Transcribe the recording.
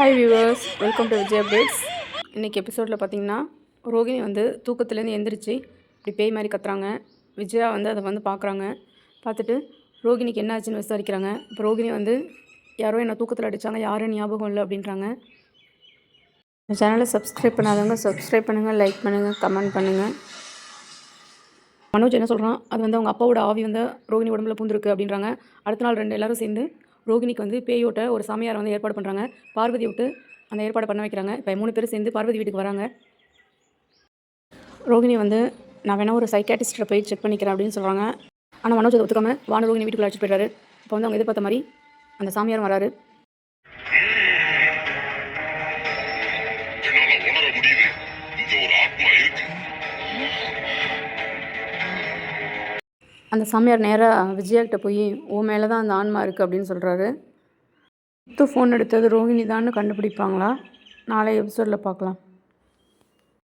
Hi viewers, welcome to Vijay updates. இன்றைக்கி எபிசோடில் பார்த்தீங்கன்னா ரோகிணி வந்து தூக்கத்துலேருந்து எந்திரிச்சு இப்படி பேய் மாதிரி கத்துறாங்க. விஜயா வந்து அதை வந்து பார்க்குறாங்க. பார்த்துட்டு ரோகிணிக்கு என்ன ஆச்சுன்னு விசாரிக்கிறாங்க. இப்போ ரோகிணி வந்து யாரோ என்னை தூக்கத்தில் அடித்தாங்க, யாரும் ஞாபகம் இல்லை அப்படின்றாங்க. இந்த சேனலை சப்ஸ்கிரைப் பண்ணாதவங்க சப்ஸ்கிரைப் பண்ணுங்கள், லைக் பண்ணுங்கள், கமெண்ட் பண்ணுங்கள். மனோஜ் என்ன சொல்கிறான், அது வந்து அவங்க அப்பாவோட ஆவி வந்து ரோகிணி உடம்புல பூந்துருக்கு அப்படின்றாங்க. அடுத்த நாள் எல்லோரும் சேர்ந்து ரோகிணிக்கு வந்து பேயோட்ட ஒரு சாமியாரை வந்து ஏற்பாடு பண்ணுறாங்க. பார்வதி விட்டு அந்த ஏற்பாடு பண்ண வைக்கிறாங்க. இப்போ 3 பேர் சேர்ந்து பார்வதி வீட்டுக்கு வராங்க. ரோகிணி வந்து நான் வேணா ஒரு சைக்காட்டிஸ்ட்டை போய் செக் பண்ணிக்கிறேன் அப்படின்னு சொல்கிறாங்க. ஆனால் மனோஜ் அதை ஒத்துக்காம வான ரோகிணி வீட்டுக்குள்ள அழைச்சிட்டு போயிடுறாரு. இப்போ வந்து அவங்க எதிர்பார்த்த மாதிரி அந்த சாமியாரும் வராரு. அந்த சாமியார் நேராக விஜயாக்கிட்ட போய் உன் மேலே தான் அந்த ஆன்மா இருக்குது அப்படின்னு சொல்கிறாரு. ஃபோன் எடுத்தது ரோகிணி தான்னு கண்டுபிடிப்பாங்களா? நாளை எபிசோடில் பார்க்கலாம்.